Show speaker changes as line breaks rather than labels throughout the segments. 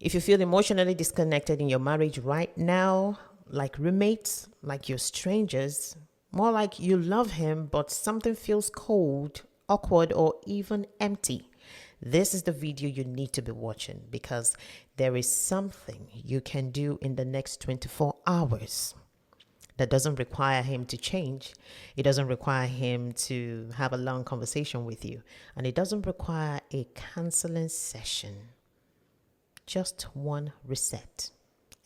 If you feel emotionally disconnected in your marriage right now, like roommates, like you're strangers, more like you love him, but something feels cold, awkward, or even empty, this is the video you need to be watching, because there is something you can do in the next 24 hours that doesn't require him to change. It doesn't require him to have a long conversation with you. And it doesn't require a counseling session. Just one reset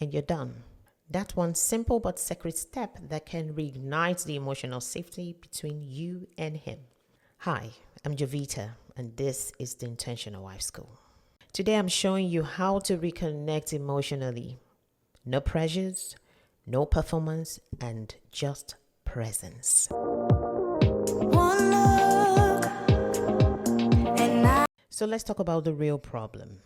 and you're done. That one simple but sacred step that can reignite the emotional safety between you and him. Hi, I'm Jovita, and this is the Intentional Wife School. Today I'm showing you how to reconnect emotionally. No pressures, no performance, and just presence. So let's talk about the real problem.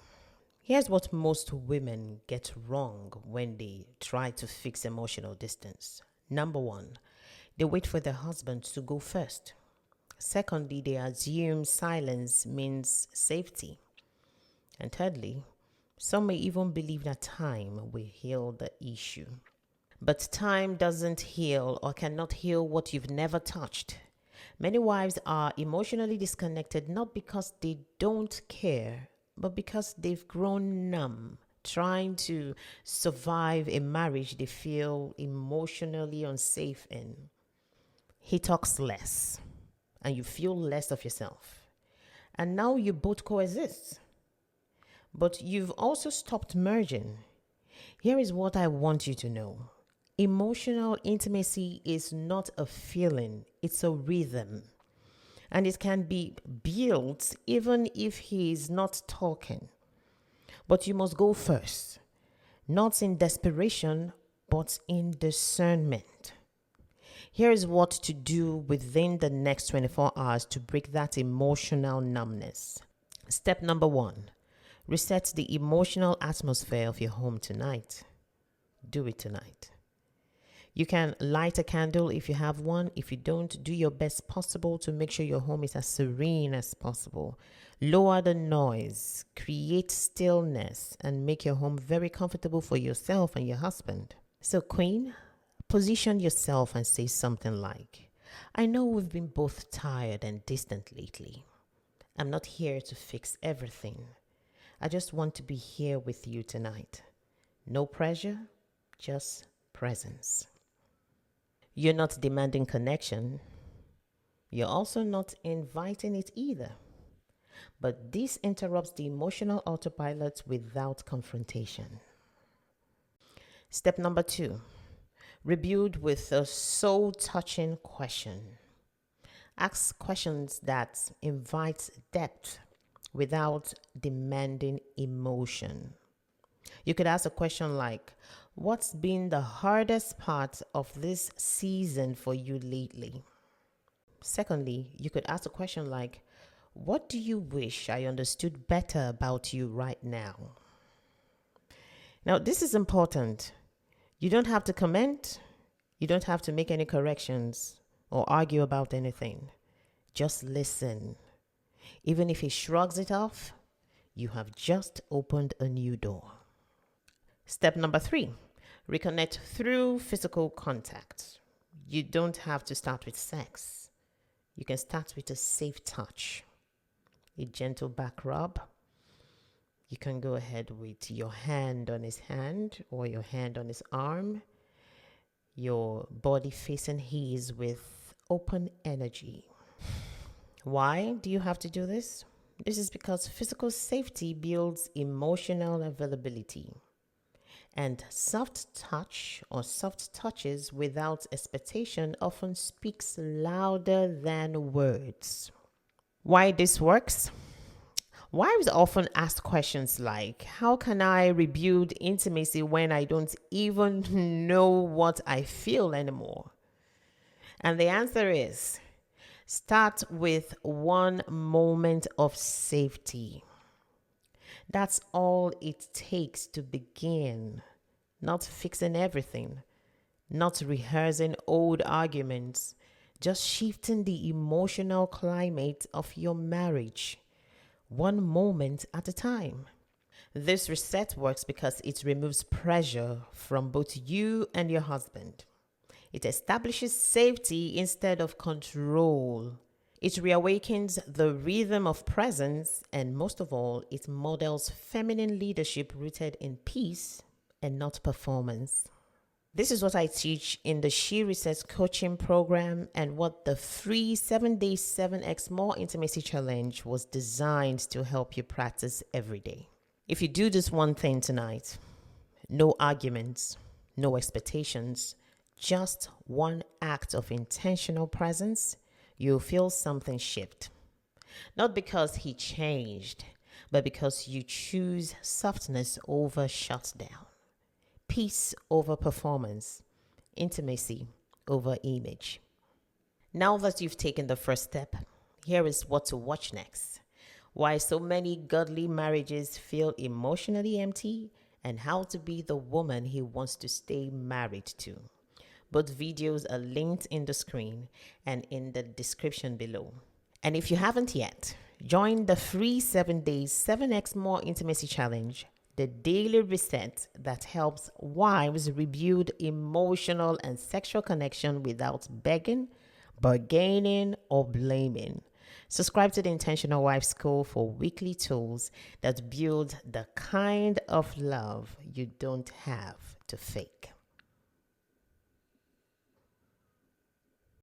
Here's what most women get wrong when they try to fix emotional distance. Number one, they wait for their husband to go first. Secondly, they assume silence means safety. And thirdly, some may even believe that time will heal the issue. But time doesn't heal or cannot heal what you've never touched. Many wives are emotionally disconnected not because they don't care, but because they've grown numb, trying to survive a marriage they feel emotionally unsafe in. He talks less, and you feel less of yourself. And now you both coexist. But you've also stopped merging. Here is what I want you to know. Emotional intimacy is not a feeling, it's a rhythm. And it can be built even if he is not talking. But you must go first, not in desperation, but in discernment. Here is what to do within the next 24 hours to break that emotional numbness. Step number one, reset the emotional atmosphere of your home tonight. Do it tonight. You can light a candle if you have one. If you don't, do your best possible to make sure your home is as serene as possible. Lower the noise, create stillness, and make your home very comfortable for yourself and your husband. So, Queen, position yourself and say something like, I know we've been both tired and distant lately. I'm not here to fix everything. I just want to be here with you tonight. No pressure, just presence. You're not demanding connection. You're also not inviting it either. But this interrupts the emotional autopilot without confrontation. Step number two, rebuild with a soul-touching question. Ask questions that invite depth without demanding emotion. You could ask a question like, what's been the hardest part of this season for you lately? Secondly, you could ask a question like, what do you wish I understood better about you right now? Now, this is important. You don't have to comment. You don't have to make any corrections or argue about anything. Just listen. Even if he shrugs it off, you have just opened a new door. Step number three, reconnect through physical contact. You don't have to start with sex. You can start with a safe touch, a gentle back rub. You can go ahead with your hand on his hand or your hand on his arm, your body facing his with open energy. Why do you have to do this? This is because physical safety builds emotional availability. And soft touch or soft touches without expectation often speaks louder than words. Why this works? Wives often ask questions like, how can I rebuild intimacy when I don't even know what I feel anymore? And the answer is, start with one moment of safety. That's all it takes to begin. Not fixing everything, not rehearsing old arguments, just shifting the emotional climate of your marriage, one moment at a time. This reset works because it removes pressure from both you and your husband. It establishes safety instead of control. It reawakens the rhythm of presence, and most of all, it models feminine leadership rooted in peace and not performance. This is what I teach in the She Resets coaching program and what the free 7-day 7x More Intimacy Challenge was designed to help you practice every day. If you do this one thing tonight, no arguments, no expectations, just one act of intentional presence, you'll feel something shift. Not because he changed, but because you choose softness over shutdown, peace over performance, intimacy over image. Now that you've taken the first step, here is what to watch next. Why so many godly marriages feel emotionally empty, and how to be the woman he wants to stay married to. Both videos are linked in the screen and in the description below. And if you haven't yet, join the free 7 days 7x More Intimacy Challenge, the daily reset that helps wives rebuild emotional and sexual connection without begging, bargaining, or blaming. Subscribe to the Intentional Wife School for weekly tools that build the kind of love you don't have to fake.